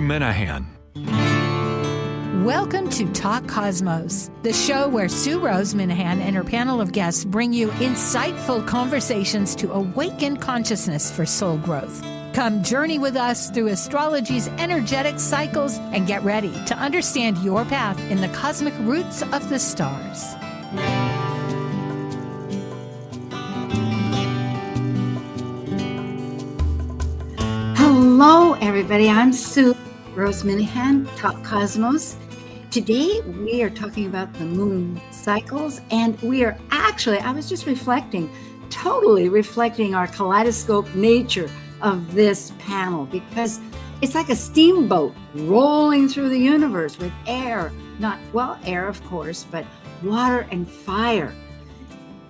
Minahan. Welcome to Talk Cosmos, the show where Sue Minahan and her panel of guests bring you insightful conversations to awaken consciousness for soul growth. Come journey with us through astrology's energetic cycles and get ready to understand your path in the cosmic roots of the stars. Hello, everybody. I'm Sue Minahan, Talk Cosmos. Today, we are talking about the moon cycles, and we are actually, I was just totally reflecting our kaleidoscope nature of this panel, because it's like a steamboat rolling through the universe with air, air, of course, but water and fire,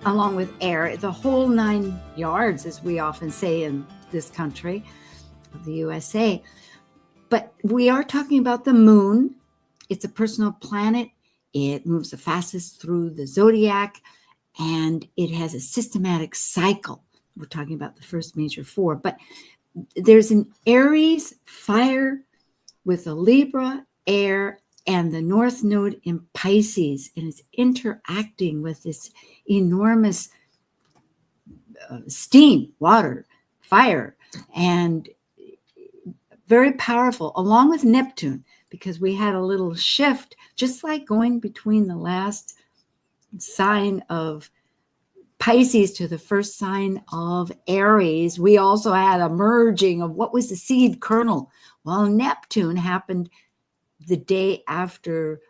along with air, the whole 9 yards, as we often say in this country of the USA. But we are talking about the moon. It's a personal planet. It moves the fastest through the Zodiac, and it has a systematic cycle. We're talking about the first major 4, but there's an Aries fire with a Libra air and the North Node in Pisces, and it's interacting with this enormous steam, water, fire, and very powerful, along with Neptune, because we had a little shift, just like going between the last sign of Pisces to the first sign of Aries. We also had a merging of what was the seed kernel. Well, Neptune happened the day after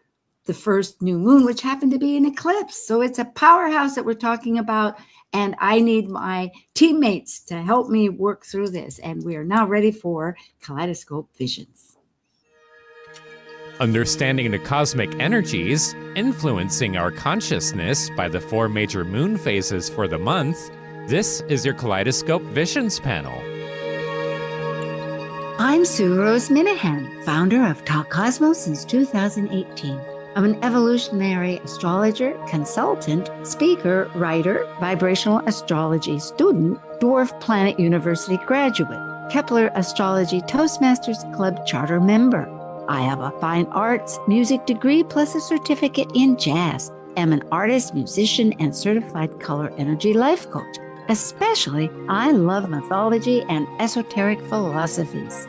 the first new moon, which happened to be an eclipse. So it's a powerhouse that we're talking about. And I need my teammates to help me work through this. And we are now ready for Kaleidoscope Visions. Understanding the cosmic energies influencing our consciousness by the 4 major moon phases for the month, this is your Kaleidoscope Visions panel. I'm Sue Minahan, founder of Talk Cosmos since 2018. I'm an evolutionary astrologer, consultant, speaker, writer, vibrational astrology student, Dwarf Planet University graduate, Kepler Astrology Toastmasters Club charter member. I have a fine arts music degree plus a certificate in jazz. I'm an artist, musician, and certified color energy life coach. Especially, I love mythology and esoteric philosophies.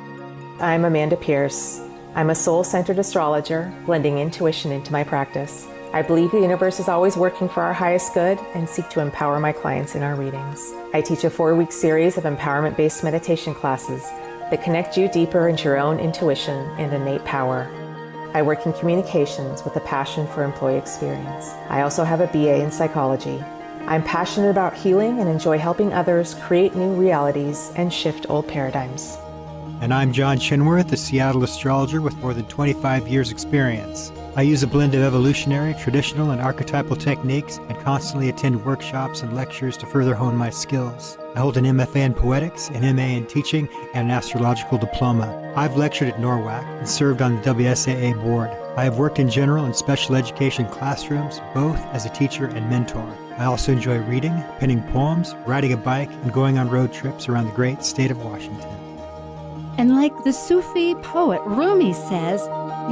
I'm Amanda Pierce. I'm a soul-centered astrologer, blending intuition into my practice. I believe the universe is always working for our highest good and seek to empower my clients in our readings. I teach a 4-week series of empowerment-based meditation classes that connect you deeper into your own intuition and innate power. I work in communications with a passion for employee experience. I also have a BA in psychology. I'm passionate about healing and enjoy helping others create new realities and shift old paradigms. And I'm John Chinworth, a Seattle astrologer with more than 25 years experience. I use a blend of evolutionary, traditional, and archetypal techniques and constantly attend workshops and lectures to further hone my skills. I hold an MFA in poetics, an MA in teaching, and an astrological diploma. I've lectured at NORWAC and served on the WSAA board. I have worked in general and special education classrooms, both as a teacher and mentor. I also enjoy reading, penning poems, riding a bike, and going on road trips around the great state of Washington. And like the Sufi poet Rumi says,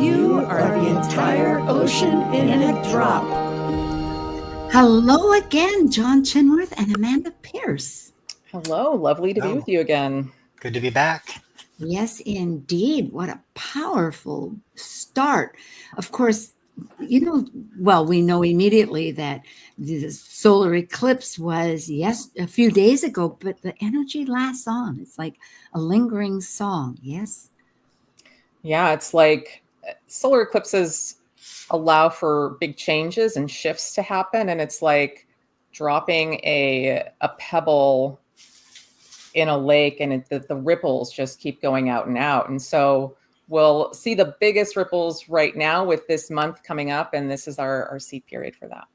you are the entire ocean in a drop. Hello again, John Chinworth and Amanda Pierce. Hello, lovely to be with you again. Good to be back. Yes, indeed. What a powerful start. Of course, we know immediately that the solar eclipse was, a few days ago, but the energy lasts on. It's like a lingering song, yes? Yeah, it's like solar eclipses allow for big changes and shifts to happen. And it's like dropping a pebble in a lake, and the ripples just keep going out and out. And so we'll see the biggest ripples right now with this month coming up. And this is our seed period for that.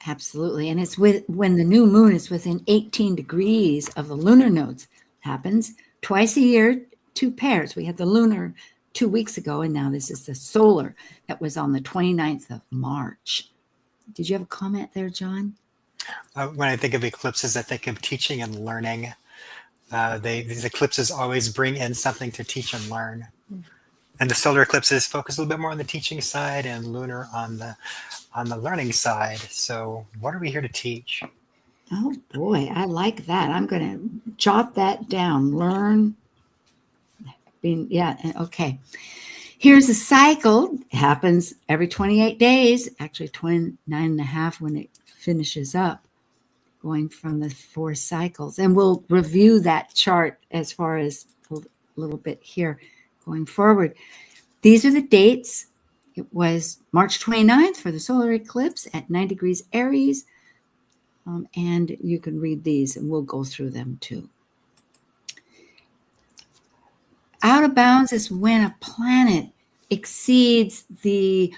Absolutely. And it's when the new moon is within 18 degrees of the lunar nodes. Happens twice a year, 2 pairs. We had the lunar 2 weeks ago, and now this is the solar that was on the 29th of March. Did you have a comment there, John? When I think of eclipses, I think of teaching and learning. These eclipses always bring in something to teach and learn. And the solar eclipses focus a little bit more on the teaching side, and lunar on the learning side. So, what are we here to teach? Oh boy, I like that. I'm going to jot that down. Learn. Okay. Here's a cycle. It happens every 28 days, actually 29 and a half when it finishes up, going from the 4 cycles. And we'll review that chart as far as a little bit here going forward. These are the dates. It was March 29th for the solar eclipse at 9 degrees Aries. And you can read these and we'll go through them too. Out of bounds is when a planet exceeds the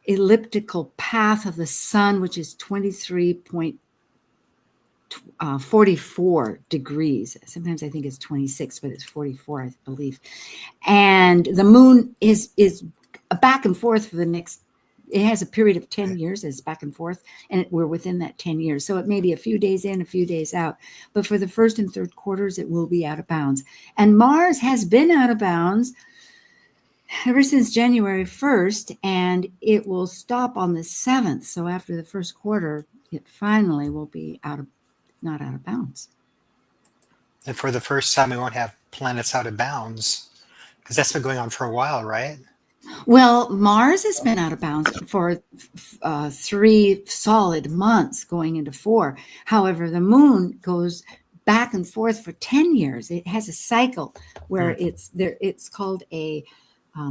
elliptical path of the sun, which is 23.44 degrees. Sometimes I think it's 26, but it's 44, I believe. And the moon is back and forth for the next, it has a period of 10 years. It's back and forth, and we're within that 10 years. So it may be a few days in, a few days out. But for the first and third quarters, it will be out of bounds. And Mars has been out of bounds ever since January 1st, and it will stop on the 7th. So after the first quarter, it finally will be not out of bounds. And for the first time, we won't have planets out of bounds, because that's been going on for a while, right? Well, Mars has been out of bounds for 3 solid months, going into 4. However, the moon goes back and forth for 10 years. It has a cycle where it's called a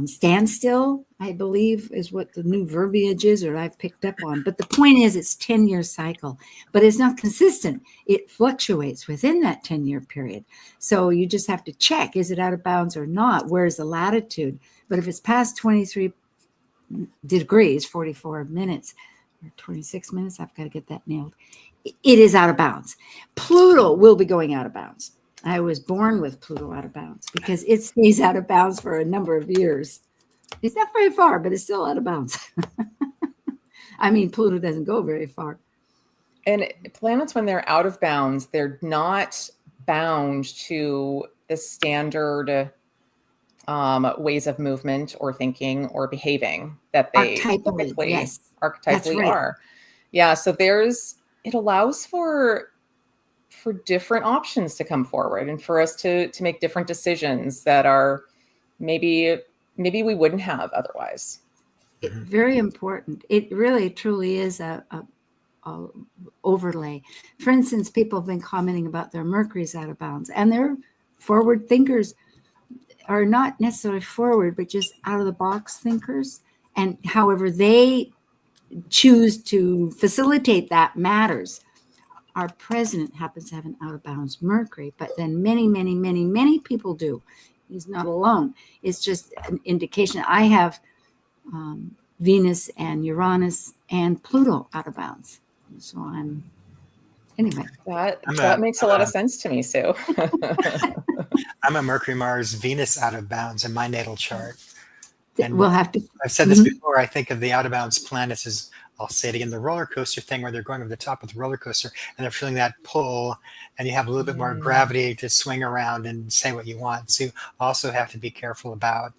standstill, I believe, is what the new verbiage is, or I've picked up on. But the point is, it's 10-year cycle, but it's not consistent. It fluctuates within that 10-year period. So you just have to check, is it out of bounds or not? Where's the latitude? But if it's past 23 degrees, 44 minutes, or 26 minutes, I've got to get that nailed, it is out of bounds. Pluto will be going out of bounds. I was born with Pluto out of bounds because it stays out of bounds for a number of years. It's not very far, but it's still out of bounds. I mean, Pluto doesn't go very far. And planets, when they're out of bounds, they're not bound to the standard ways of movement or thinking or behaving that they typically archetypally are. Yeah, so it allows for different options to come forward and for us to make different decisions that are maybe we wouldn't have otherwise. Very important. It really truly is a overlay. For instance, people have been commenting about their Mercury's out of bounds, and their forward thinkers are not necessarily forward, but just out of the box thinkers. And however they choose to facilitate that matters. Our president happens to have an out of bounds Mercury, but then many people do. He's not alone. It's just an indication. I have Venus and Uranus and Pluto out of bounds. So anyway. That makes a lot of sense to me, Sue. I'm a Mercury, Mars, Venus out of bounds in my natal chart. And we'll have to. I've said this before. I think of the out of bounds planets as, I'll say it again, the roller coaster thing where they're going over the top of the roller coaster and they're feeling that pull, and you have a little bit more gravity to swing around and say what you want. So you also have to be careful about,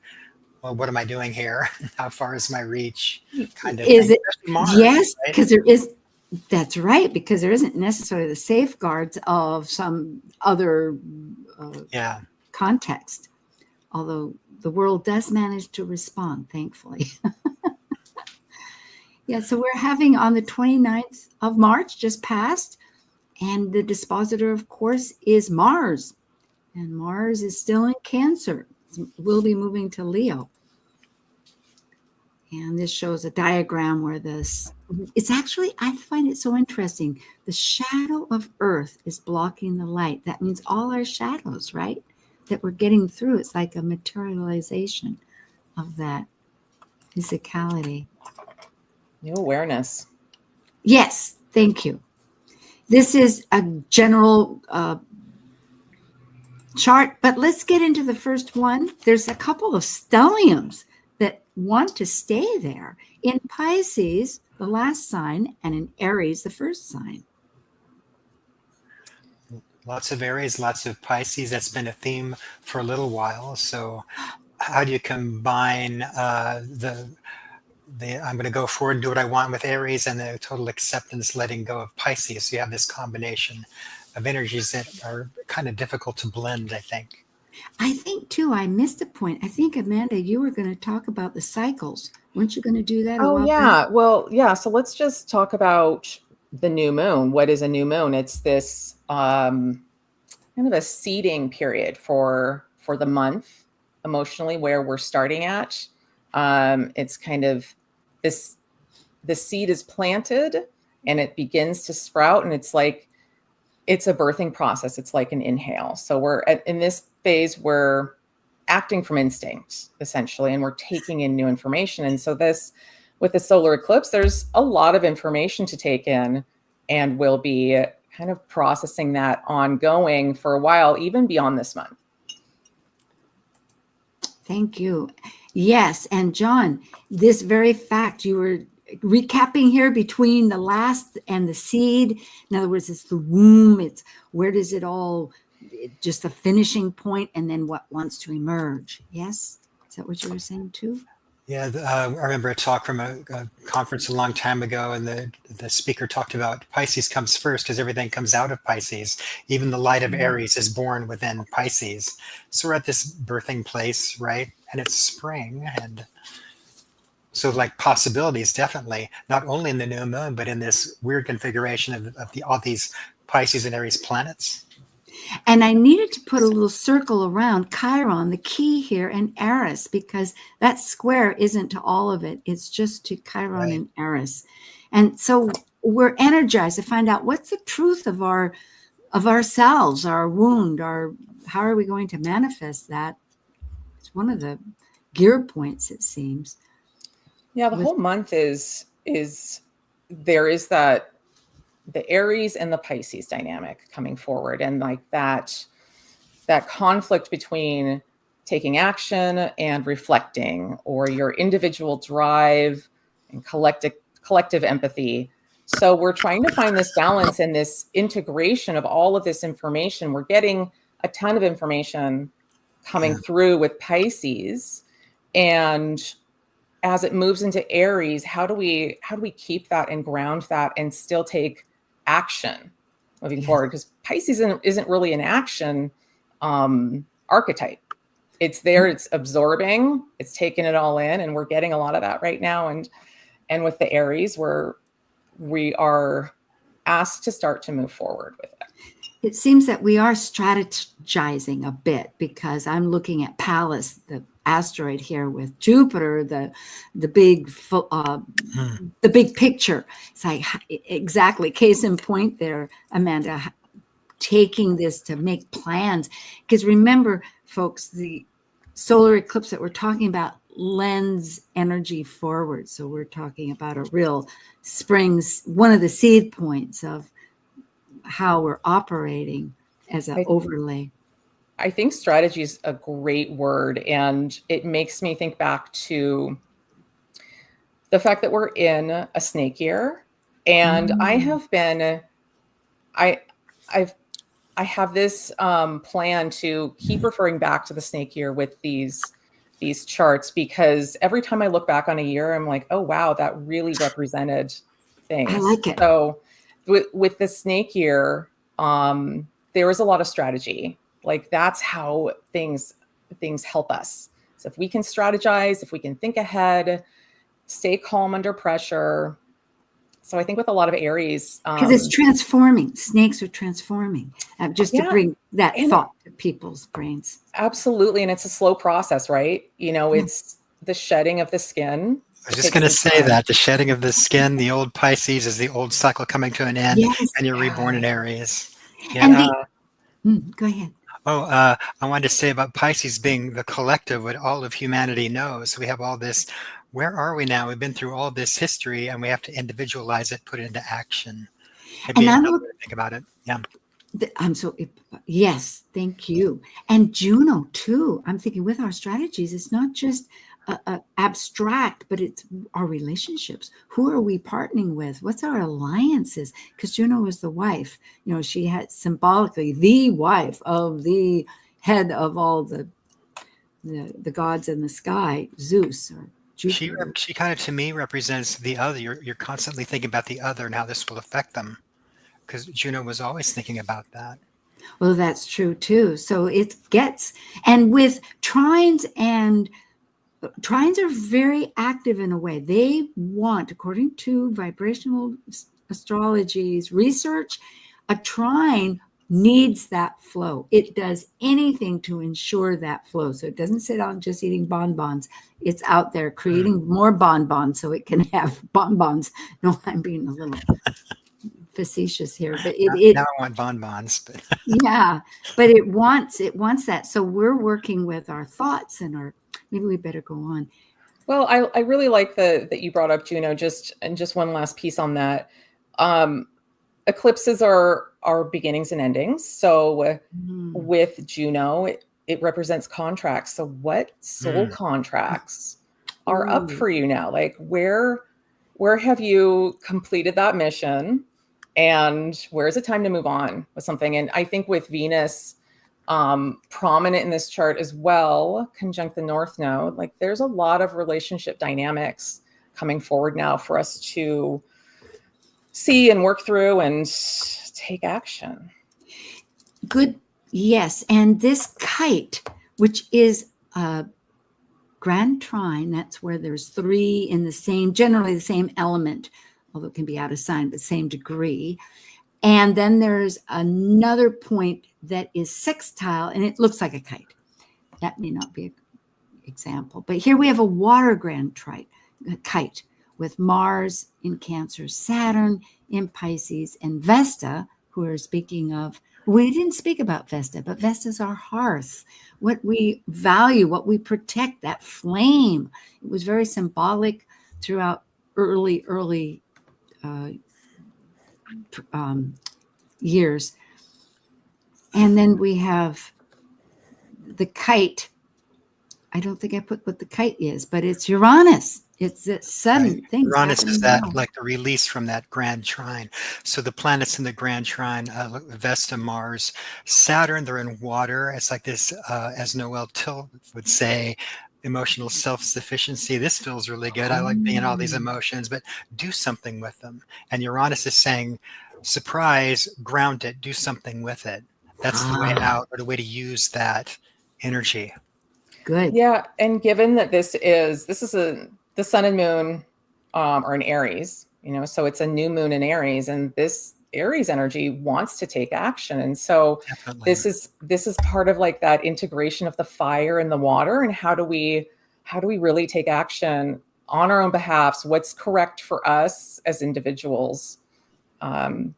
well, what am I doing here? How far is my reach? Kind of is thing. it? Mars, yes, right? because there is. That's right, because there isn't necessarily the safeguards of some other context. Although the world does manage to respond, thankfully. Yeah, so we're having on the 29th of March, just passed, and the dispositor, of course, is Mars. And Mars is still in Cancer. We'll be moving to Leo. And this shows a diagram where it's actually, I find it so interesting. The shadow of Earth is blocking the light. That means all our shadows, right, that we're getting through. It's like a materialization of that physicality. New awareness. Yes, thank you. This is a general chart, but let's get into the first one. There's a couple of stelliums that want to stay there. In Pisces, the last sign, and in Aries, the first sign. Lots of Aries, lots of Pisces. That's been a theme for a little while. So how do you combine the I'm going to go forward and do what I want with Aries, and the total acceptance, letting go of Pisces. So you have this combination of energies that are kind of difficult to blend, I think. I think too, I missed a point. I think, Amanda, you were going to talk about the cycles. Weren't you going to do that a Oh, while back? yeah. Well, yeah. So let's just talk about the new moon. What is a new moon? It's this kind of a seeding period for the month emotionally, where we're starting at. It's kind of this, the seed is planted and it begins to sprout, and it's like, it's a birthing process. It's like an inhale. So we're in this phase, we're acting from instinct essentially, and we're taking in new information. And so this, with the solar eclipse, there's a lot of information to take in, and we'll be kind of processing that ongoing for a while, even beyond this month. Thank you. Yes. And John, this very fact you were recapping here between the last and the seed. In other words, it's the womb. It's where does it all, just the finishing point, and then what wants to emerge. Yes. Is that what you were saying too? Yeah, I remember a talk from a conference a long time ago, and the speaker talked about Pisces comes first because everything comes out of Pisces. Even the light of Aries is born within Pisces. So we're at this birthing place, right? And it's spring, and so like possibilities, definitely, not only in the new moon, but in this weird configuration of all these Pisces and Aries planets. And I needed to put a little circle around Chiron, the key here, and Aries, because that square isn't to all of it. It's just to Chiron and Aries. And so we're energized to find out what's the truth of ourselves, our wound, how are we going to manifest that? It's one of the gear points, it seems. Yeah, the whole month is there is that the Aries and the Pisces dynamic coming forward, and like that conflict between taking action and reflecting, or your individual drive and collective empathy. So we're trying to find this balance and this integration of all of this information. We're getting a ton of information coming through with Pisces, and as it moves into Aries, how do we keep that and ground that and still take action moving forward? Because Pisces isn't really an action archetype. It's there, it's absorbing, it's taking it all in, and we're getting a lot of that right now. And with the Aries, we are asked to start to move forward with it. It seems that we are strategizing a bit, because I'm looking at Pallas, the asteroid here, with Jupiter, the big picture. It's like, exactly, case in point there, Amanda, taking this to make plans. Because remember, folks, the solar eclipse that we're talking about lends energy forward. So we're talking about a real springs, one of the seed points of how we're operating as an overlay. I think strategy is a great word, and it makes me think back to the fact that we're in a snake year, and I have this plan to keep referring back to the snake year with these charts, because every time I look back on a year, I'm like, oh wow, that really represented things. I like it. So with the snake year, there was a lot of strategy. Like that's how things help us. So if we can strategize, if we can think ahead, stay calm under pressure. So I think with a lot of Aries, because it's transforming. Snakes are transforming. Just to bring that thought to people's brains. Absolutely, and it's a slow process, right? You know, it's the shedding of the skin. I was just going to say that the shedding of the skin, the old Pisces is the old cycle coming to an end, and you're reborn in Aries. Yeah. And go ahead. I wanted to say about Pisces being the collective, what all of humanity knows. We have all this. Where are we now? We've been through all this history, and we have to individualize it, put it into action. Maybe another way to think about it. Yeah. Yes, thank you. And Juno too. I'm thinking with our strategies, it's not just abstract, but it's our relationships. Who are we partnering with? What's our alliances? Because Juno was the wife. You know, she had symbolically the wife of the head of all the the gods in the sky, Zeus or Jupiter. She kind of, to me, represents the other. You're constantly thinking about the other and how this will affect them, because Juno was always thinking about that. Well, that's true too. So it gets, and with trines are very active in a way. They want, according to vibrational astrology's research, a trine needs that flow. It does anything to ensure that flow. So it doesn't sit on just eating bonbons. It's out there creating more bonbons so it can have bonbons. No, I'm being a little facetious here, but Now I want bonbons. But yeah, but it wants that. So we're working with our thoughts and maybe we better go on. Well, I really like that you brought up Juno. Just one last piece on that. Eclipses are beginnings and endings. So with Juno, it represents contracts. So what soul contracts are up for you now? Like where have you completed that mission? And where is it time to move on with something? And I think with Venus prominent in this chart as well, conjunct the North Node, like there's a lot of relationship dynamics coming forward now for us to see and work through and take action. Good. Yes. And this kite, which is a grand trine, that's where there's three in generally the same element, although it can be out of sign, but same degree. And then there's another point that is sextile, and it looks like a kite. That may not be an example. But here we have a water grand kite with Mars in Cancer, Saturn in Pisces, and Vesta, who are speaking of, we didn't speak about Vesta, but Vesta's our hearth, what we value, what we protect, that flame. It was very symbolic throughout early years. And then we have the kite. I don't think I put what the kite is, but it's Uranus. It's that sudden thing. Uranus is that like the release from that grand trine. So the planets in the grand trine, Vesta, Mars, Saturn, they're in water. It's like this, as Noel Till would say, emotional self-sufficiency. This feels really good. I like being all these emotions, but do something with them. And Uranus is saying, surprise, ground it, do something with it. That's the way out, or the way to use that energy. Good. Yeah, and given that this is the sun and moon are in Aries, so it's a new moon in Aries, and this Aries energy wants to take action. And so this is part of like that integration of the fire and the water, and how do we really take action on our own behalfs? What's correct for us as individuals moving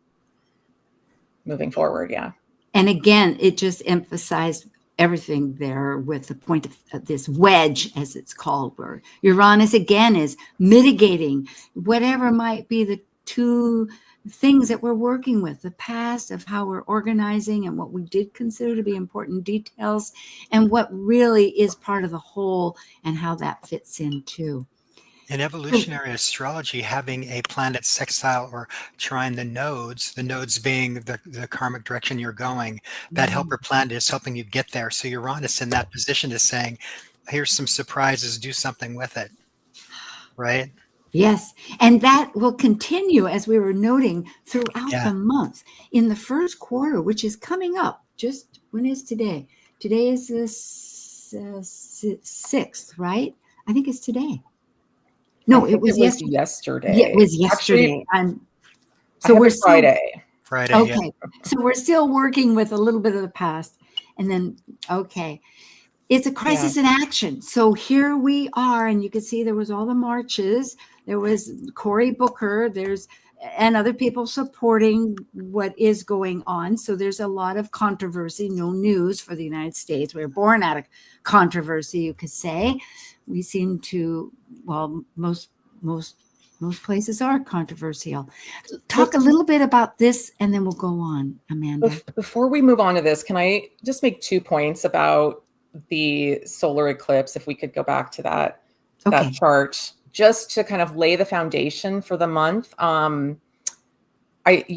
forward? Yeah. And again, it just emphasized everything there with the point of this wedge, as it's called, where Uranus again is mitigating whatever might be the two things that we're working with, the past of how we're organizing and what we did consider to be important details, and what really is part of the whole and how that fits in too. In evolutionary astrology, having a planet sextile or trine the nodes being the karmic direction you're going, that helper planet is helping you get there. So Uranus in that position is saying, here's some surprises, do something with it, right? Yes, and that will continue, as we were noting, throughout the month. In the first quarter, which is coming up, just when is today? Today is the 6th, right? I think it's today. No, it was yesterday. Yeah, it was yesterday. Actually, so we're Friday. Friday. Okay. Yeah. So we're still working with a little bit of the past. And then, it's a crisis in action. So here we are, and you can see there was all the marches. There was Cory Booker, and other people supporting what is going on. So there's a lot of controversy, no news for the United States. We're born out of controversy, you could say. We seem to, most places are controversial. Talk a little bit about this, and then we'll go on, Amanda. Before we move on to this, can I just make 2 points about the solar eclipse? If we could go back to that chart, just to kind of lay the foundation for the month. You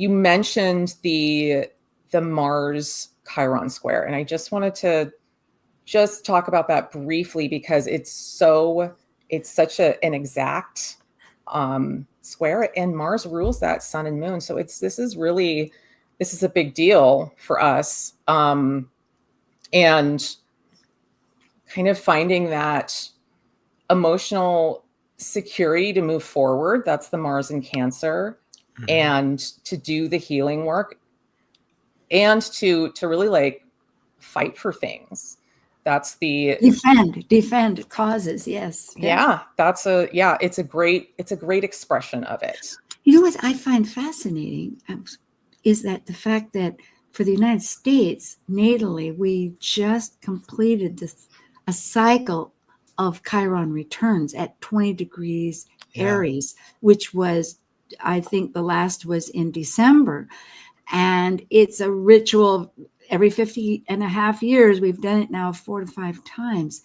mentioned the Mars Chiron square, and I just wanted to just talk about that briefly because it's such an exact square, and Mars rules that sun and moon. So this is a big deal for us. And kind of finding that emotional security to move forward. That's the Mars in Cancer. Mm-hmm. And to do the healing work and to really like fight for things. That's the defend causes. Yes. Yeah. It's a great expression of it. You know what I find fascinating is that the fact that for the United States, natally, we just completed a cycle of Chiron returns at 20 degrees Aries, which was, I think the last was in December. And it's a ritual every 50 and a half years. We've done it now 4 to 5 times.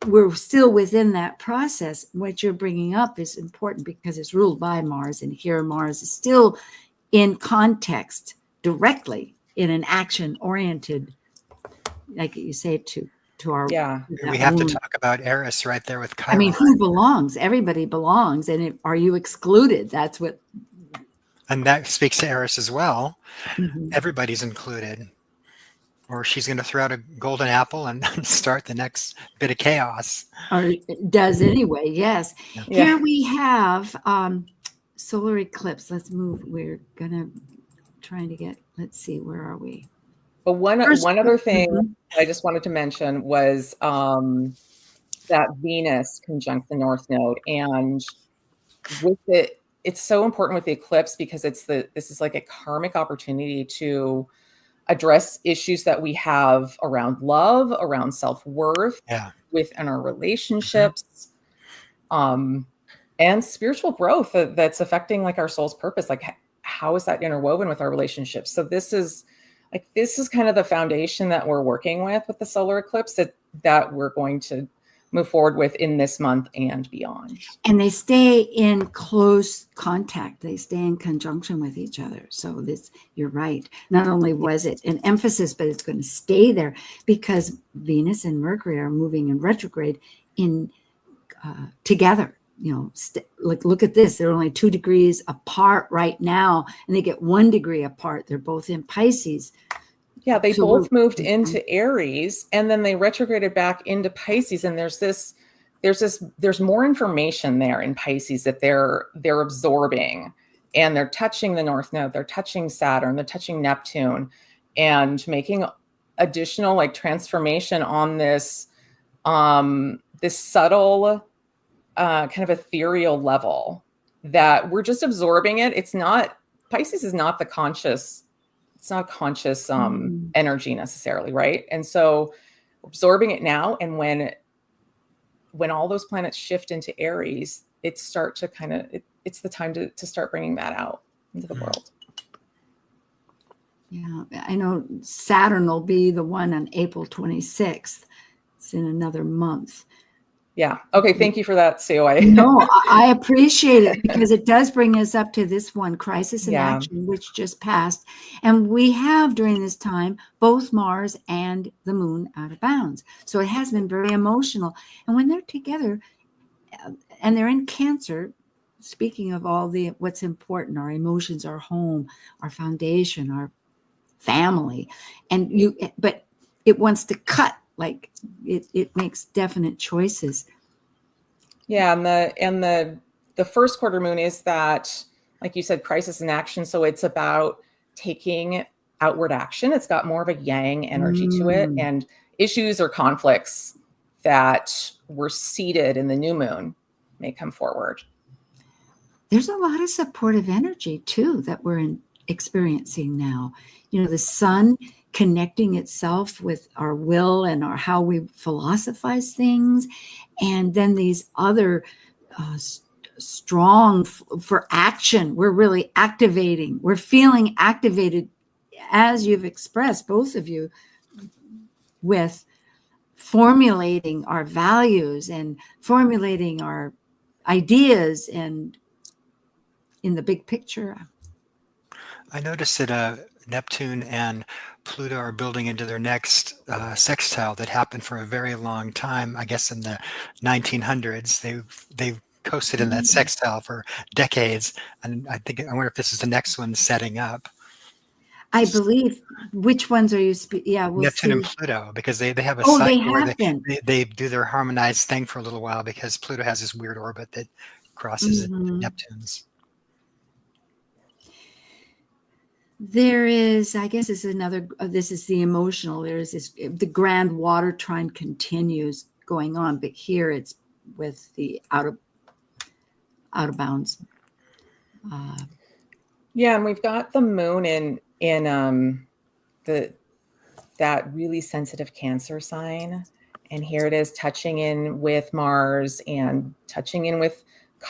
We're still within that process. What you're bringing up is important because it's ruled by Mars, and here Mars is still in context directly in an action-oriented, like you say, to our... Yeah. We have to talk about Eris right there with Chiron. I mean, who belongs? Everybody belongs. And are you excluded? That's what... And that speaks to Eris as well. Mm-hmm. Everybody's included. Or she's going to throw out a golden apple and start the next bit of chaos. Or does anyway, yes. Yeah. Here we have solar eclipse. Let's move. We're going to... trying to get, let's see, where are we? But one other thing I just wanted to mention was that Venus conjunct the North Node, and with it, it's so important with the eclipse because this is like a karmic opportunity to address issues that we have around love, around self-worth, within our relationships, and spiritual growth that's affecting like our soul's purpose, like. How is that interwoven with our relationships? So this is kind of the foundation that we're working with the solar eclipse that we're going to move forward with in this month and beyond. And they stay in close contact. They stay in conjunction with each other. So you're right. Not only was it an emphasis, but it's going to stay there because Venus and Mercury are moving in retrograde together. You know, look at this. They're only 2 degrees apart right now, and they get 1 degree apart. They're both in Pisces. Yeah, they both moved into Aries, and then they retrograded back into Pisces. And there's more information there in Pisces that they're absorbing, and they're touching the North Node. They're touching Saturn. They're touching Neptune, and making additional like transformation on this subtle. Kind of ethereal level that we're just absorbing it. Pisces is not the conscious, it's not conscious energy necessarily, right? And so absorbing it now, and when all those planets shift into Aries, it's the time to start bringing that out into the world. Yeah, I know Saturn will be the one on April 26th. It's in another month. Yeah. Okay. Thank you for that, Sue. No, I appreciate it because it does bring us up to this one, Crisis in Action, which just passed. And we have during this time both Mars and the Moon out of bounds. So it has been very emotional. And when they're together and they're in Cancer, speaking of all what's important, our emotions, our home, our foundation, our family, but it wants to cut. Like it makes definite choices. Yeah, and the first quarter moon is that, like you said, crisis in action. So it's about taking outward action. It's got more of a yang energy to it, and issues or conflicts that were seated in the new moon may come forward. There's a lot of supportive energy too that we're experiencing now. You know, the sun connecting itself with our will and how we philosophize things. And then these other strong for action. We're really activating. We're feeling activated, as you've expressed, both of you, with formulating our values and formulating our ideas and in the big picture. I noticed that Neptune and Pluto are building into their next sextile that happened for a very long time. I guess in the 1900s, they've coasted in that sextile for decades, and I wonder if this is the next one setting up. I believe. Which ones are you? Yeah, we'll Neptune see. and Pluto, because they have a Oh, cycle they where have been. they do their harmonized thing for a little while, because Pluto has this weird orbit that crosses it to Neptune's. There is, I guess, this is another. This is the emotional. There is this. The grand water trine continues going on, but here it's with the out of bounds. Yeah, and we've got the moon in that really sensitive Cancer sign, and here it is touching in with Mars and touching in with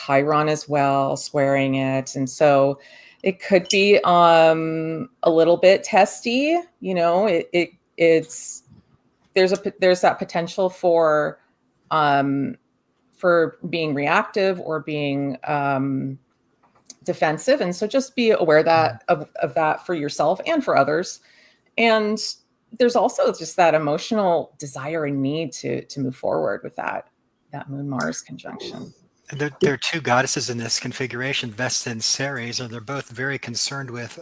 Chiron as well, squaring it, and so it could be a little bit testy. You know, it's there's that potential for being reactive or being defensive, and so just be aware of that for yourself and for others. And there's also just that emotional desire and need to move forward with that Moon Mars conjunction. There are two goddesses in this configuration, Vesta and Ceres, and they're both very concerned with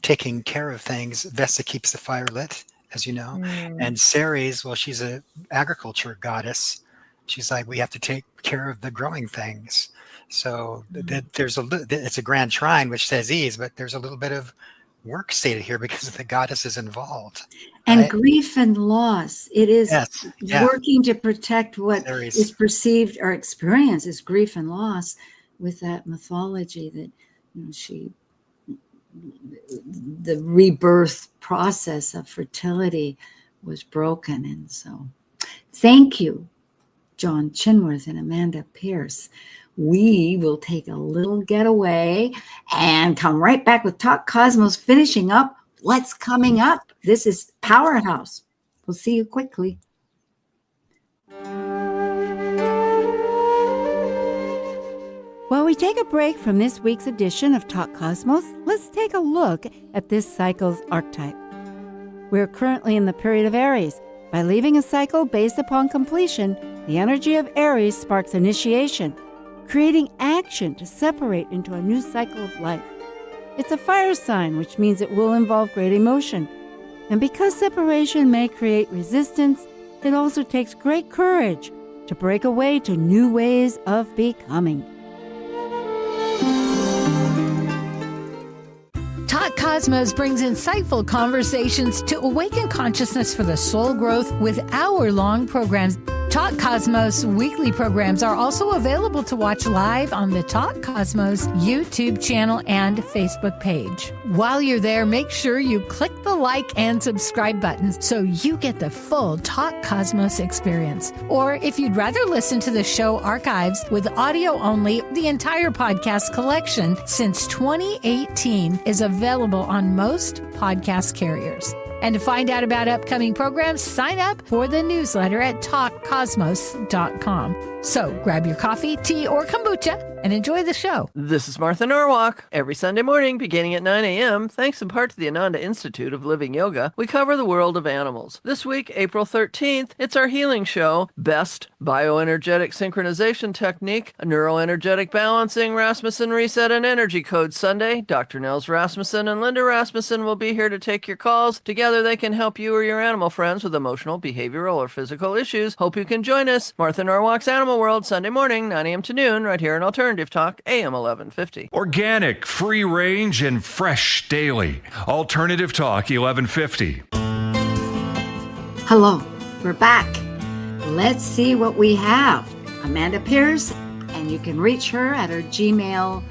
taking care of things. Vesta keeps the fire lit, as you know, and Ceres, well, she's an agriculture goddess. She's like, we have to take care of the growing things. So it's a grand trine, which says ease, but there's a little bit of work stated here because the goddess is involved. And right? grief and loss. It is working to protect what Ceres is perceived or experienced as grief and loss with that mythology that the rebirth process of fertility was broken. And so thank you, John Chinworth and Amanda Pierce. We will take a little getaway and come right back with Talk Cosmos, finishing up what's coming up. This is Powerhouse. We'll see you quickly. While we take a break from this week's edition of Talk Cosmos, let's take a look at this cycle's archetype. We're currently in the period of Aries. By leaving a cycle based upon completion, the energy of Aries sparks initiation, creating action to separate into a new cycle of life. It's a fire sign, which means it will involve great emotion. And because separation may create resistance, it also takes great courage to break away to new ways of becoming. Talk Cosmos brings insightful conversations to awaken consciousness for the soul growth with hour-long programs. Talk Cosmos weekly programs are also available to watch live on the Talk Cosmos YouTube channel and Facebook page. While you're there, make sure you click the like and subscribe buttons so you get the full Talk Cosmos experience. Or if you'd rather listen to the show archives with audio only, the entire podcast collection since 2018 is available on most podcast carriers. And to find out about upcoming programs, sign up for the newsletter at talkcosmos.com. So grab your coffee, tea, or kombucha and enjoy the show. This is Martha Norwalk. Every Sunday morning, beginning at 9 a.m., thanks in part to the Ananda Institute of Living Yoga, we cover the world of animals. This week, April 13th, it's our healing show, Best Bioenergetic Synchronization Technique, a Neuroenergetic Balancing, Rasmussen Reset and Energy Code Sunday. Dr. Nels Rasmussen and Linda Rasmussen will be here to take your calls. Together, they can help you or your animal friends with emotional, behavioral, or physical issues. Hope you can join us. Martha Norwalk's Animal World, Sunday morning, 9 a.m. to noon, right here on Alternative Talk, AM 1150. Organic, free range, and fresh daily. Alternative Talk 1150. Hello, we're back. Let's see what we have. Amanda Pierce, and you can reach her at her Gmail.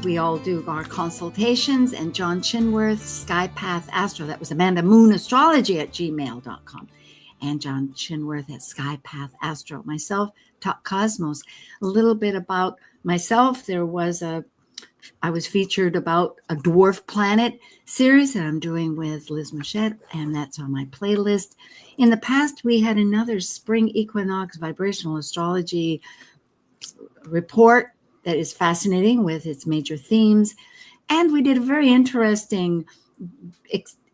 We all do our consultations, and John Chinworth, Skypath Astro. That was Amanda Moon Astrology at gmail.com. And John Chinworth at Skypath Astro. Myself, Talk Cosmos. A little bit about myself. I was featured about a dwarf planet series that I'm doing with Liz Machette, and that's on my playlist. In the past, we had another spring equinox vibrational astrology report that is fascinating with its major themes. And we did a very interesting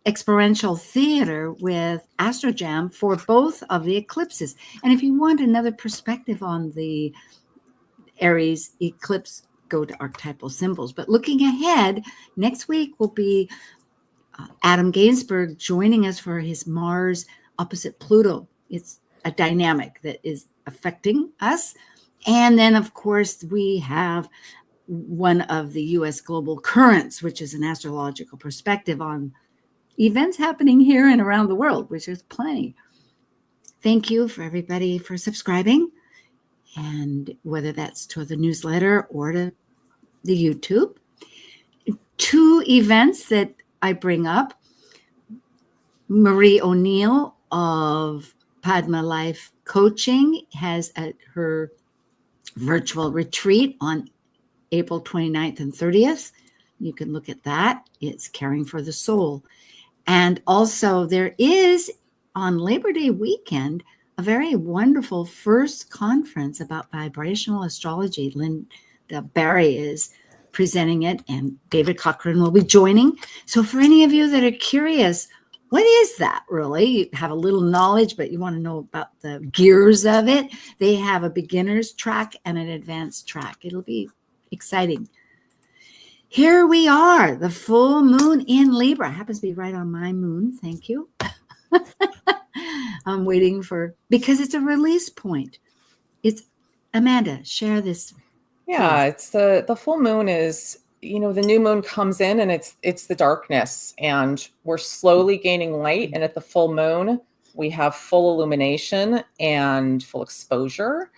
experiential theater with Astrojam for both of the eclipses. And if you want another perspective on the Aries eclipse, go to archetypal symbols. But looking ahead, next week will be Adam Gainsbourg joining us for his Mars opposite Pluto. It's a dynamic that is affecting us. And then, of course, we have one of the U.S. global currents, which is an astrological perspective on events happening here and around the world, which is plenty. Thank you for everybody for subscribing, and whether that's to the newsletter or to the YouTube. 2 events that I bring up. Marie O'Neill of Padma Life Coaching has her virtual retreat on April 29th and 30th. You can look at that. It's Caring for the Soul. And also there is on Labor Day weekend a very wonderful first conference about vibrational astrology. Linda Barry is presenting it, and David Cochran will be joining. So for any of you that are curious, what is that really? You have a little knowledge, but you want to know about the gears of it. They have a beginner's track and an advanced track. It'll be exciting. Here we are, the full moon in Libra. Happens to be right on my moon. Thank you. I'm waiting because it's a release point. It's Amanda, share this. Yeah, it's the full moon is, the new moon comes in and it's the darkness, and we're slowly gaining light. And at the full moon, we have full illumination and full exposure,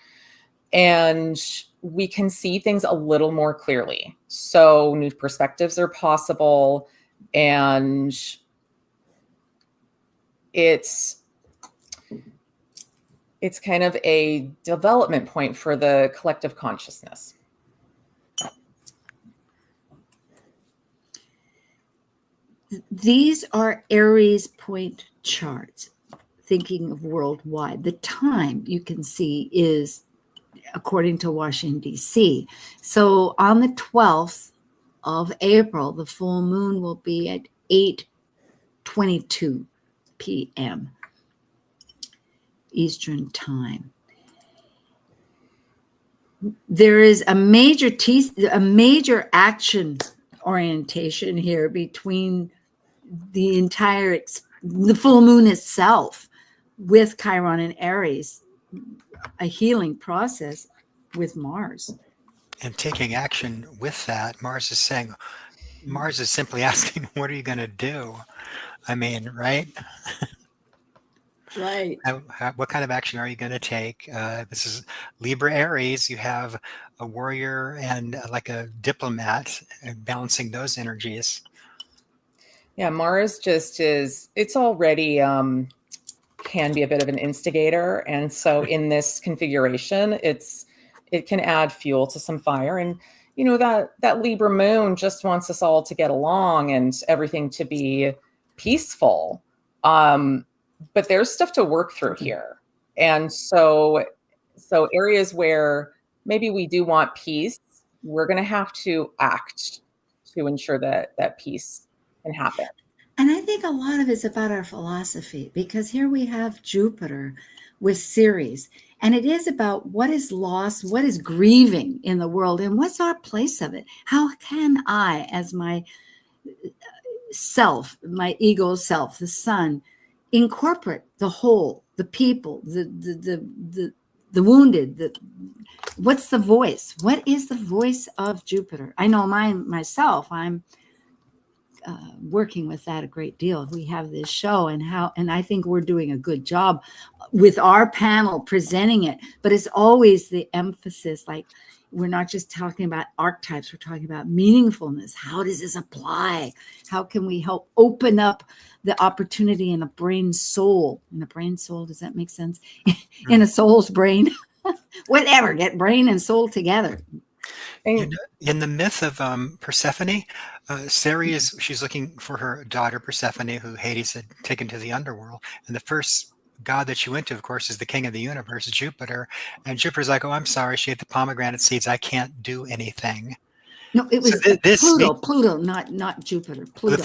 and we can see things a little more clearly. So new perspectives are possible, and it's kind of a development point for the collective consciousness. These are Aries point charts, thinking of worldwide. The time you can see is according to Washington, D.C. So on the 12th of April, the full moon will be at 8:22 p.m. Eastern time. There is a major action orientation here between the full moon itself with Chiron and Aries, a healing process with Mars. And taking action with that, Mars is simply asking, what are you going to do? I mean, right? Right. What kind of action are you going to take? This is Libra Aries. You have a warrior and like a diplomat, balancing those energies. Yeah, Mars just it's already can be a bit of an instigator. And so in this configuration, it can add fuel to some fire. And, that Libra moon just wants us all to get along and everything to be peaceful. But there's stuff to work through here. And so areas where maybe we do want peace, we're going to have to act to ensure that peace can happen. And I think a lot of it's about our philosophy, because here we have Jupiter with Ceres, and it is about what is lost, what is grieving in the world, and what's our place of it. How can I, as my self, my ego self, the sun, incorporate the whole, the people, the wounded, what's the voice? What is the voice of Jupiter? I know myself, I'm working with that a great deal. We have this show and I think we're doing a good job with our panel presenting it, but it's always the emphasis, like we're not just talking about archetypes, we're talking about meaningfulness. How does this apply? How can we help open up the opportunity in a brain soul? In a brain soul, does that make sense? In a soul's brain, whatever, get brain and soul together. In the myth of Persephone, Ceres, she's looking for her daughter Persephone, who Hades had taken to the underworld. And the first god that she went to, of course, is the king of the universe, Jupiter. And Jupiter's like, oh, I'm sorry, she ate the pomegranate seeds. I can't do anything. No, it was Pluto, not Jupiter. Pluto.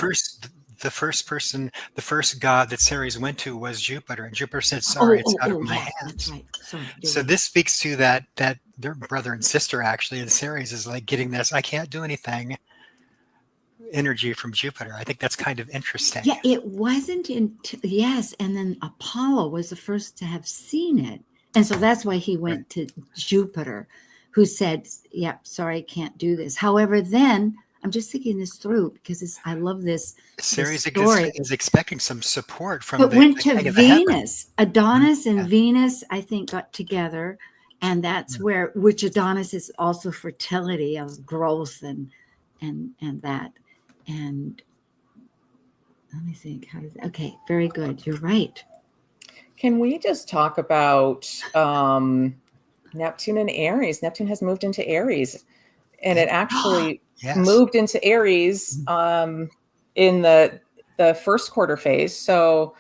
the first god that Ceres went to was Jupiter, and Jupiter said, Oh, "Sorry, it's oh, out of oh, my yeah, that's hands." right. Sorry, you're So right. this speaks to that their brother and sister actually, and Ceres is like getting this "I can't do anything" energy from Jupiter. I think that's kind of interesting. Yeah, it wasn't yes, and then Apollo was the first to have seen it. And so that's why he Right. went to Jupiter, who said, "Yeah, sorry, I can't do this." However, then I'm just thinking this through because I love this Ceres story. is expecting some support from But the went to king of the heavens. Venus. Adonis and Yeah. Venus, I think, got together, and that's where which Adonis is also fertility of growth and that. And let me think. Okay, very good. You're right. Can we just talk about Neptune and Aries? Neptune has moved into Aries, and it actually Yes. moved into Aries in the first quarter phase. So,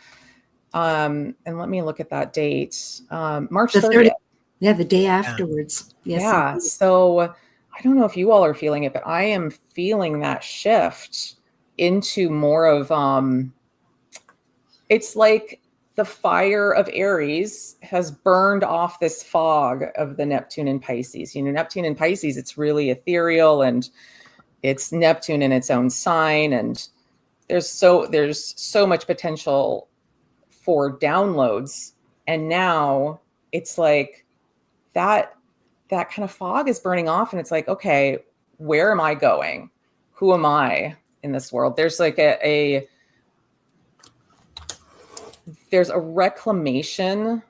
and let me look at that date, March 30th. Yeah, the day afterwards. Yes. Yeah. Indeed. So I don't know if you all are feeling it, but I am feeling that shift into more of it's like the fire of Aries has burned off this fog of the Neptune in Pisces. You know, Neptune in Pisces, it's really ethereal, and it's Neptune in its own sign, and there's so much potential for downloads. And now it's like that kind of fog is burning off, and it's like, okay, where am I going? Who am I in this world? There's like there's a reclamation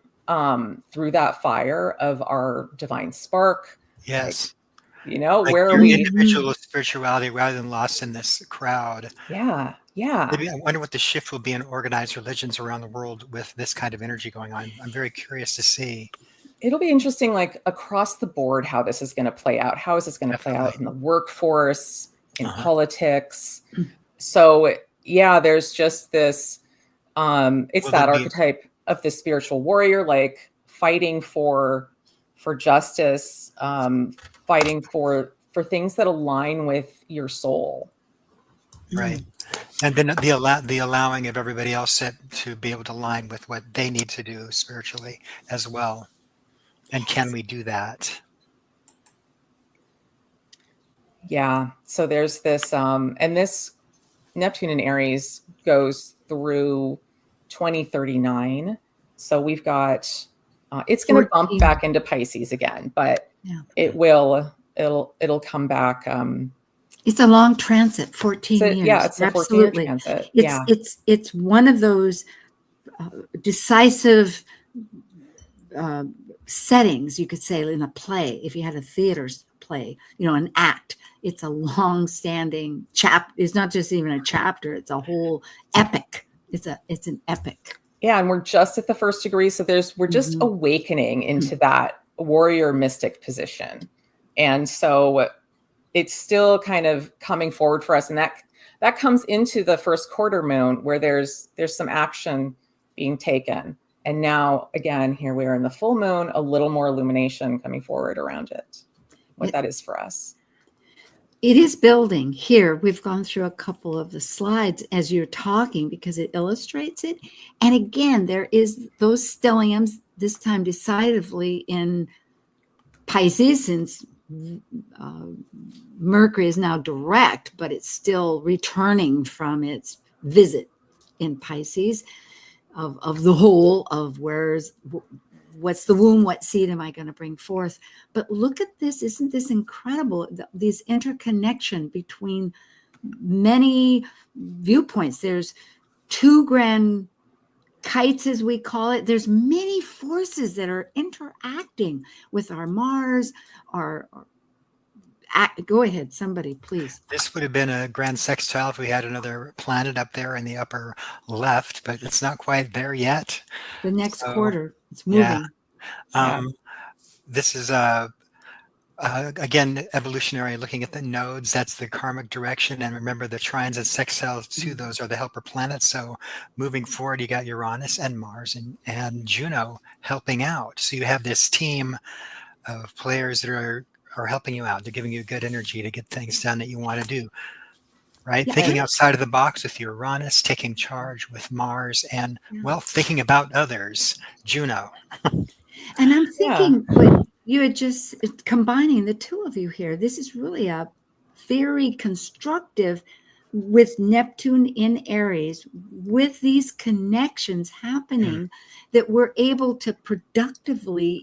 through that fire of our divine spark. Yes. Like, you know, Like where are your we? individual spirituality rather than lost in this crowd. Yeah. Yeah. Maybe I wonder what the shift will be in organized religions around the world with this kind of energy going on. I'm very curious to see. It'll be interesting, like across the board, how this is going to play out. How is this going to play out in the workforce, in politics? So yeah, there's just this, it's Will that there be- archetype of the spiritual warrior, like fighting for justice, fighting for things that align with your soul. Right. And then the allowing of everybody else to be able to align with what they need to do spiritually as well. And can we do that? Yeah. So there's this, and this Neptune in Aries goes through 2039. So we've got, it's going to bump back into Pisces again, but it'll come back. It's a long transit, 14 years. Yeah, it's a 14-year transit. It's one of those decisive settings, you could say, in a play. If you had a theater play, an act, it's a long-standing It's not just even a chapter; it's a whole epic. It's an epic. Yeah, and we're just at the first degree, so we're just awakening into that warrior mystic position, and so it's still kind of coming forward for us, and that comes into the first quarter moon where there's some action being taken. And now, again, here we are in the full moon, a little more illumination coming forward around it, what that is for us. It is building here. We've gone through a couple of the slides as you're talking because it illustrates it. And again, there is those stelliums, this time decisively in Pisces, since Mercury is now direct, but it's still returning from its visit in Pisces. Of the whole of what's the womb, what seed am I going to bring forth? But look at this. Isn't this incredible? These interconnection between many viewpoints. There's two grand kites, as we call it. There's many forces that are interacting with our Mars, go ahead, somebody, please. This would have been a grand sextile if we had another planet up there in the upper left, but it's not quite there yet. The next quarter, it's moving. Yeah. This is again evolutionary, looking at the nodes. That's the karmic direction, and remember the trines and sextiles to those are the helper planets. So moving forward, you got Uranus and Mars and Juno helping out. So you have this team of players that are helping you out. They're giving you good energy to get things done that you want to do. right? Yeah, Thinking outside of the box with Uranus, taking charge with Mars, and, yeah. well, thinking about others, Juno. And I'm Yeah. thinking what you had just combining the two of you here. This is really a very constructive with Neptune in Aries, with these connections happening, that we're able to productively,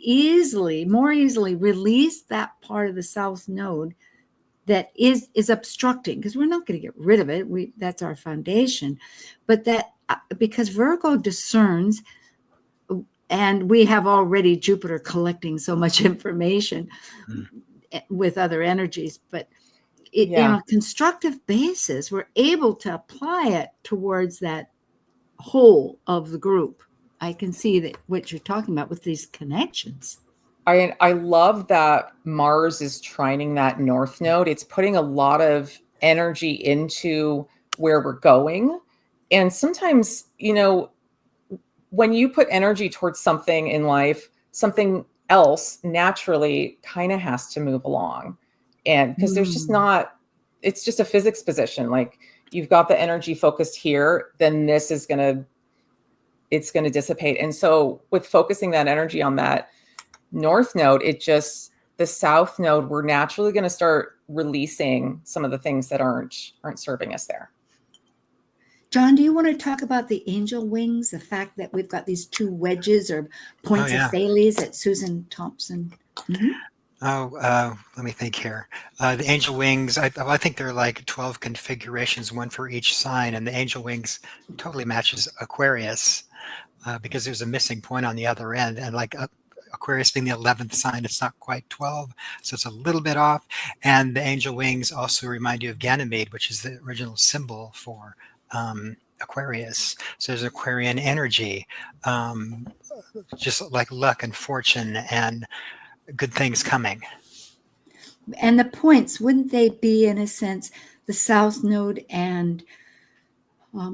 more easily release that part of the South Node that is obstructing, because we're not going to get rid of it. That's our foundation, but that because Virgo discerns, and we have already Jupiter collecting so much information with other energies, but in a constructive basis, we're able to apply it towards that whole of the group. I can see that what you're talking about with these connections. I love that Mars is trining that North Node. It's putting a lot of energy into where we're going. And sometimes, when you put energy towards something in life, something else naturally kind of has to move along. And because there's just not, it's just a physics position. Like, you've got the energy focused here, then this is it's going to dissipate. And so with focusing that energy on that North Node, the South Node, we're naturally going to start releasing some of the things that aren't serving us there. John, do you want to talk about the angel wings, the fact that we've got these two wedges or points of Thales that Susan Thompson? Let me think here. The angel wings, I think there are like 12 configurations, one for each sign, and the angel wings totally matches Aquarius because there's a missing point on the other end, and like Aquarius being the 11th sign, it's not quite 12, so it's a little bit off. And the angel wings also remind you of Ganymede, which is the original symbol for Aquarius. So there's Aquarian energy, just like luck and fortune and good things coming. And the points, wouldn't they be, in a sense, the South Node and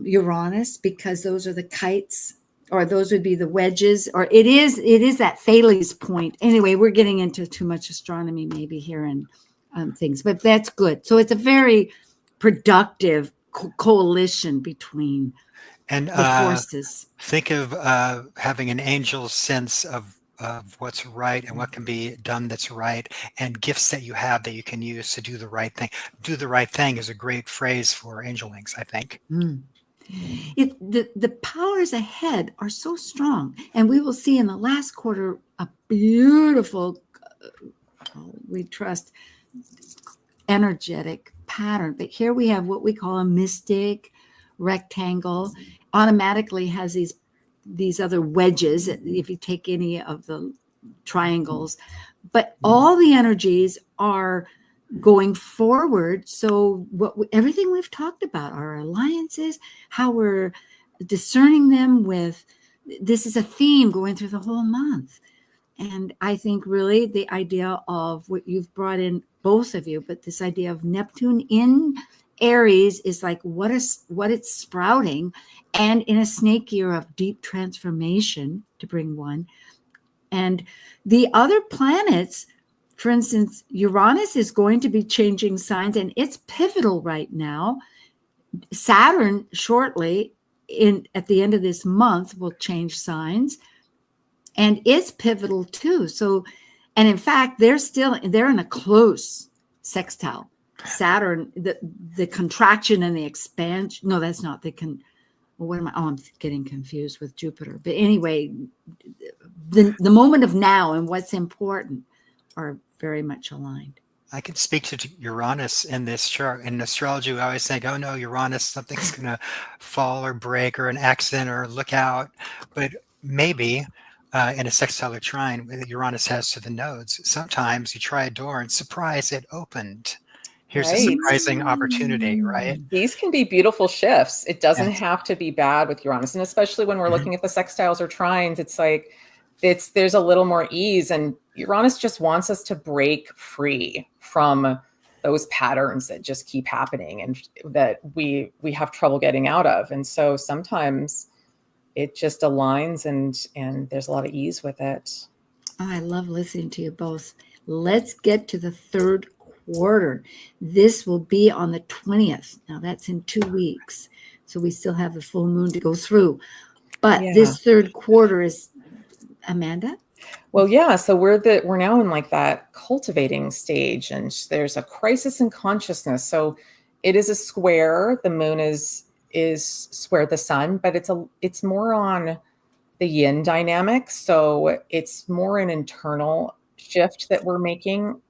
Uranus, because those are the kites, or those would be the wedges, or it is that Thales point. Anyway, we're getting into too much astronomy maybe here and things, but that's good. So it's a very productive coalition between the forces. Think of having an angel's sense of what's right and what can be done that's right, and gifts that you have that you can use to do the right thing. Do the right thing is a great phrase for angel wings, I think. The powers ahead are so strong, and we will see in the last quarter a beautiful, we trust, energetic pattern. But here we have what we call a mystic rectangle, automatically has these other wedges if you take any of the triangles, but all the energies are going forward. So everything we've talked about, our alliances, how we're discerning them this is a theme going through the whole month. And I think really the idea of what you've brought in, both of you, but this idea of Neptune in Aries is like what it's sprouting, and in a snake year of deep transformation, to bring one. And the other planets, for instance, Uranus is going to be changing signs, and it's pivotal right now. Saturn shortly, at the end of this month, will change signs, and it's pivotal too. So, and in fact, they're in a close sextile. Saturn, the contraction and the expansion. No, that's not what am I? Oh, I'm getting confused with Jupiter. But anyway, the moment of now and what's important are very much aligned. I can speak to Uranus in this chart. In astrology, we always think, oh no, Uranus, something's going to fall or break or an accident or look out. But maybe in a sextile trine that Uranus has to the nodes, sometimes you try a door and surprise, it opened. Here's a surprising opportunity, right? These can be beautiful shifts. It doesn't have to be bad with Uranus. And especially when we're looking at the sextiles or trines, it's like, there's a little more ease, and Uranus just wants us to break free from those patterns that just keep happening and that we have trouble getting out of. And so sometimes it just aligns and there's a lot of ease with it. Oh, I love listening to you both. Let's get to the third quarter. This will be on the 20th. Now that's in 2 weeks. So we still have the full moon to go through. But this third quarter is, Amanda? Well, yeah. So we're now in like that cultivating stage, and there's a crisis in consciousness. So it is a square. The moon is square the sun, but it's more on the yin dynamic. So it's more an internal shift that we're making,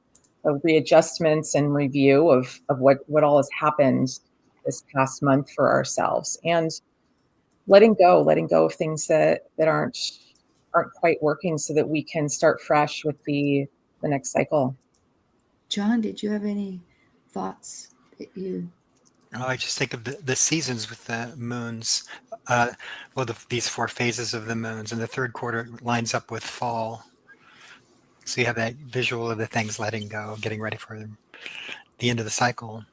of readjustments and review of what all has happened this past month for ourselves, and letting go of things that aren't quite working, so that we can start fresh with the next cycle. John, did you have any thoughts that you... Oh, I just think of the seasons with the moons. These 4 phases of the moons, and the third quarter lines up with fall. So you have that visual of the things letting go, getting ready for the end of the cycle.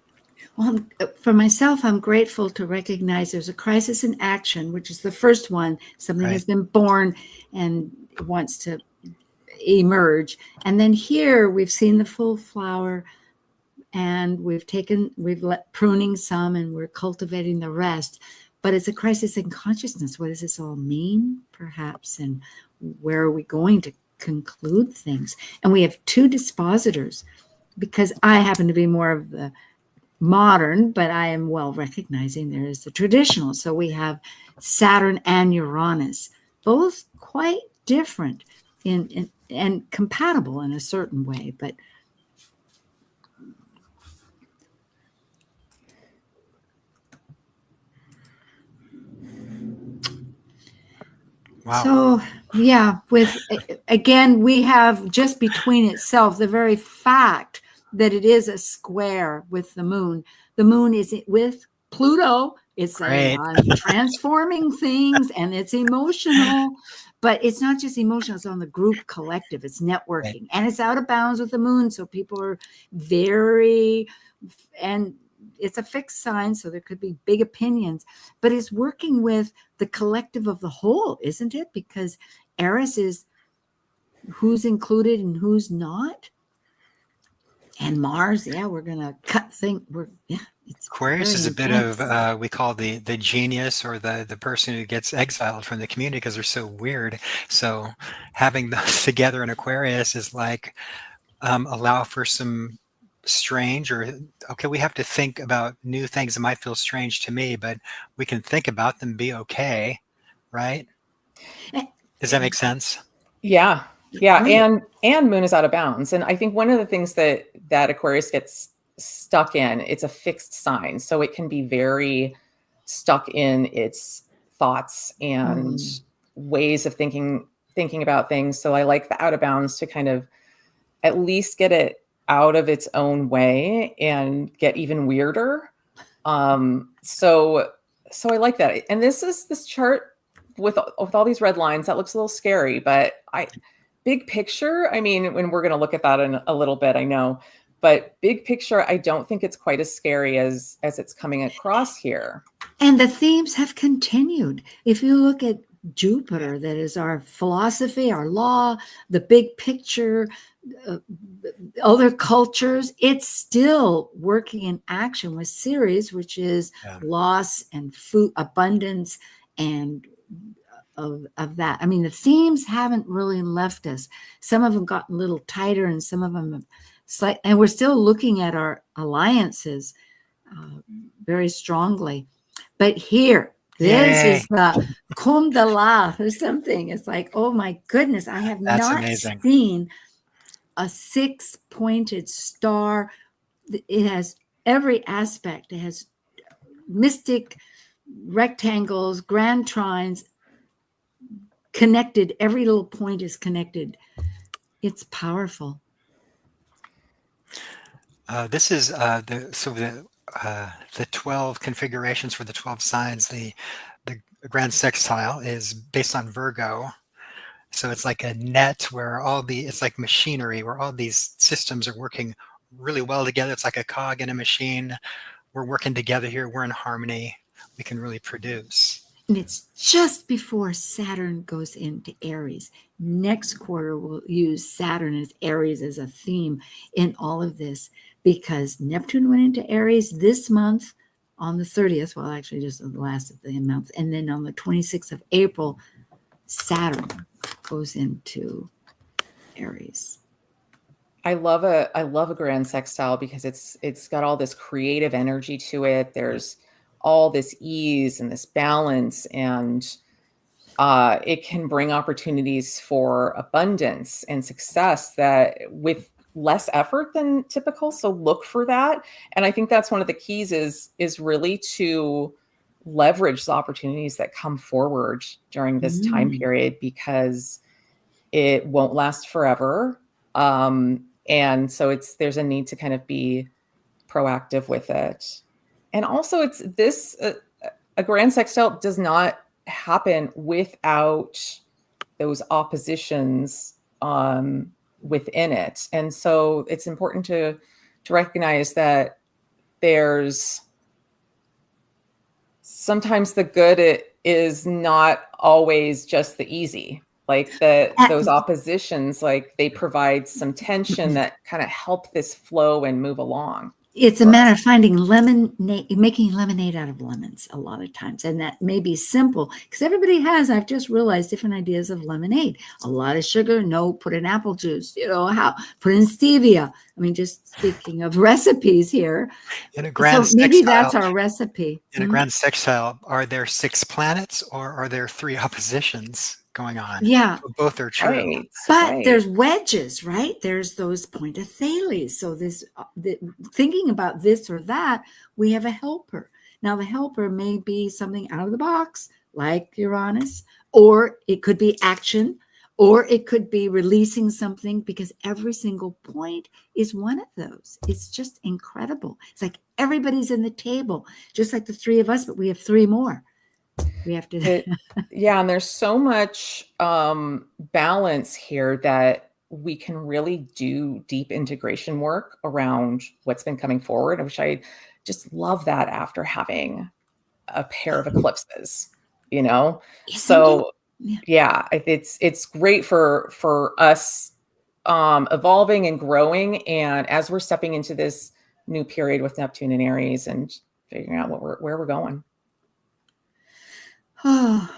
Well, for myself, I'm grateful to recognize there's a crisis in action, which is the first one. Something has been born and wants to emerge. And then here we've seen the full flower, and we've let pruning some, and we're cultivating the rest. But it's a crisis in consciousness. What does this all mean, perhaps? And where are we going to conclude things? And we have 2 dispositors, because I happen to be more of the modern, but I am well recognizing there is the traditional. So we have Saturn and Uranus, both quite different and compatible in a certain way, but wow. So yeah, again, we have just between itself the very fact that it is a square with the moon. The moon is with Pluto. It's transforming things, and it's emotional, but it's not just emotional. It's on the group collective. It's networking, and it's out of bounds with the moon. So people are and it's a fixed sign, so there could be big opinions, but it's working with the collective of the whole, isn't it? Because Aries is who's included and who's not. And Mars, we're going to cut things. Aquarius is a bit of, we call the genius, or the person who gets exiled from the community because they're so weird. So having those together in Aquarius is like, allow for some strange, we have to think about new things that might feel strange to me, but we can think about them, be okay, right? Does that make sense? Yeah. Right. And moon is out of bounds. And I think one of the things that Aquarius gets stuck in, it's a fixed sign. So it can be very stuck in its thoughts and ways of thinking about things. So I like the out of bounds to kind of at least get it out of its own way and get even weirder. So I like that. And this chart with all these red lines, that looks a little scary, but big picture, I mean, when we're going to look at that in a little bit, I know, but big picture, I don't think it's quite as scary as it's coming across here. And the themes have continued. If you look at Jupiter, that is our philosophy, our law, the big picture, other cultures, it's still working in action with Ceres, which is loss and food abundance and of that. I mean, the themes haven't really left us. Some of them got a little tighter, and some of them and we're still looking at our alliances very strongly. But here, this is the cum de la or something. It's like, oh my goodness, I have not seen a 6-pointed star. It has every aspect. It has mystic rectangles, grand trines, connected. Every little point is connected. It's powerful. This is the 12 configurations for the 12 signs. The grand sextile is based on Virgo. So it's like a net where it's like machinery, where all these systems are working really well together. It's like a cog in a machine. We're working together here. We're in harmony. We can really produce. And it's just before Saturn goes into Aries. Next quarter, we'll use Saturn as Aries as a theme in all of this, because Neptune went into Aries this month on the 30th. Well, actually, just the last of the month. And then on the 26th of April, Saturn goes into Aries. I love a grand sextile because it's got all this creative energy to it. There's all this ease and this balance, and it can bring opportunities for abundance and success that with less effort than typical. So look for that. And I think that's one of the keys is really to leverage the opportunities that come forward during this time period, because it won't last forever. And so there's a need to kind of be proactive with it. And also it's this, a grand sextile does not happen without those oppositions within it. And so it's important to recognize that there's sometimes the good is not always just the easy. Like those oppositions, like they provide some tension that kind of help this flow and move along. It's a matter of finding making lemonade out of lemons a lot of times. And that may be simple because everybody has, I've just realized, different ideas of lemonade. A lot of sugar, no, put in apple juice, put in stevia. I mean, just speaking of recipes here. In a grand maybe sextile, that's our recipe. In a grand sextile, are there 6 planets or are there 3 oppositions going on? Yeah. Both are true. Right, but there's wedges, right? There's those point of thales. So thinking about this or that, we have a helper. Now the helper may be something out of the box, like Uranus, or it could be action, or it could be releasing something, because every single point is one of those. It's just incredible. It's like everybody's in the table, just like the 3 of us, but we have 3 more. We have to. Yeah. And there's so much balance here that we can really do deep integration work around what's been coming forward, which I just love that after having a pair of eclipses, So yeah, it's great for us evolving and growing. And as we're stepping into this new period with Neptune and Aries and figuring out where we're going. Oh,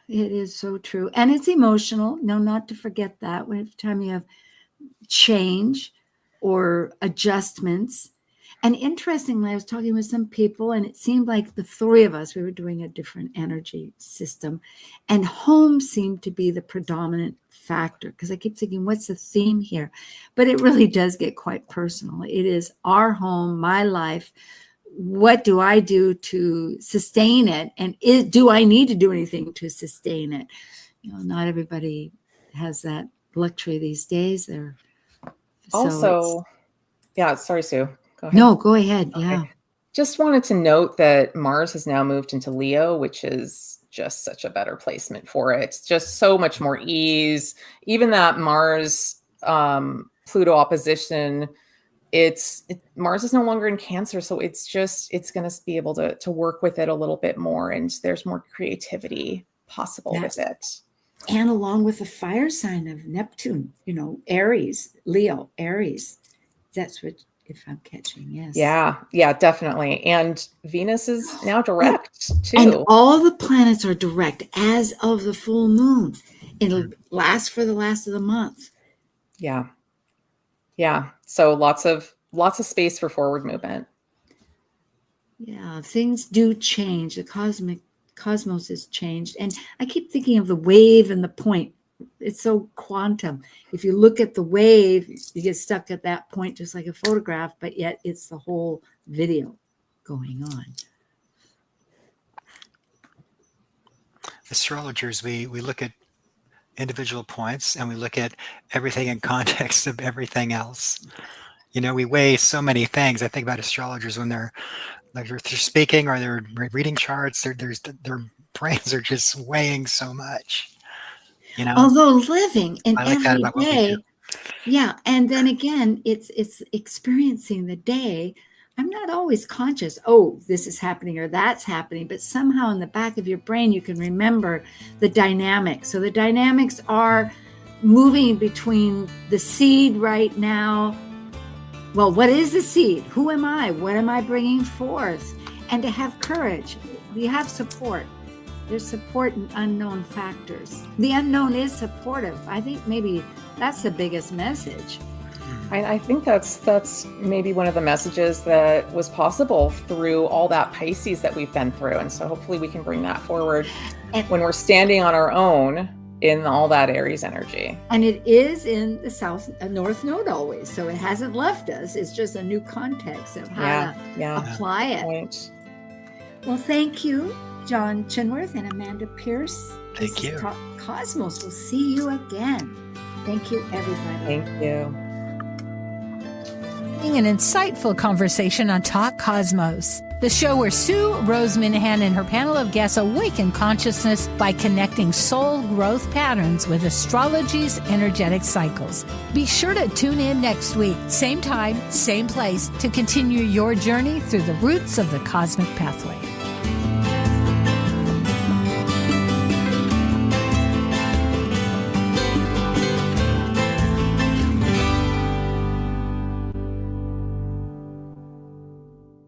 it is so true. And it's emotional. No, not to forget that. Every time you have change or adjustments. And interestingly, I was talking with some people, and it seemed like the 3 of us, we were doing a different energy system. And home seemed to be the predominant factor, because I keep thinking, what's the theme here? But it really does get quite personal. It is our home, my life. What do I do to sustain it? And do I need to do anything to sustain it? Not everybody has that luxury these days. Yeah, sorry, Sue. Go ahead. No, go ahead. Okay. Yeah. Just wanted to note that Mars has now moved into Leo, which is just such a better placement for it. It's just so much more ease. Even that Mars Pluto opposition, Mars is no longer in Cancer, so it's going to be able to work with it a little bit more, and there's more creativity possible with it. And along with the fire sign of Neptune, Aries, Leo, Aries. That's what, if I'm catching, yes. Yeah, definitely. And Venus is now direct too. And all the planets are direct as of the full moon. It'll last for the last of the month. Yeah. So lots of space for forward movement. Yeah, things do change. The cosmos has changed. And I keep thinking of the wave and the point. It's so quantum. If you look at the wave, you get stuck at that point, just like a photograph, but yet it's the whole video going on. Astrologers, we look at individual points and we look at everything in context of everything else. We weigh so many things. I think about astrologers when they're speaking or they're reading charts, their brains are just weighing so much. Although living in I like that about what we day, do. yeah, and then again, it's experiencing the day I'm not always conscious, oh, this is happening or that's happening, but somehow in the back of your brain, you can remember the dynamics. So the dynamics are moving between the seed right now. Well, what is the seed? Who am I? What am I bringing forth? And to have courage. You have support. There's support in unknown factors. The unknown is supportive. I think maybe that's the biggest message. I think that's maybe one of the messages that was possible through all that Pisces that we've been through. And so hopefully we can bring that forward when we're standing on our own in all that Aries energy. And it is in the north node always. So it hasn't left us. It's just a new context of how to apply it. Right. Well, thank you, John Chinworth and Amanda Pierce. Thank you. Talk Cosmos. We'll see you again. Thank you, everybody. Thank you. An insightful conversation on Talk Cosmos, the show where Sue Minahan and her panel of guests awaken consciousness by connecting soul growth patterns with astrology's energetic cycles. Be sure to tune in next week, same time, same place, to continue your journey through the roots of the cosmic pathway.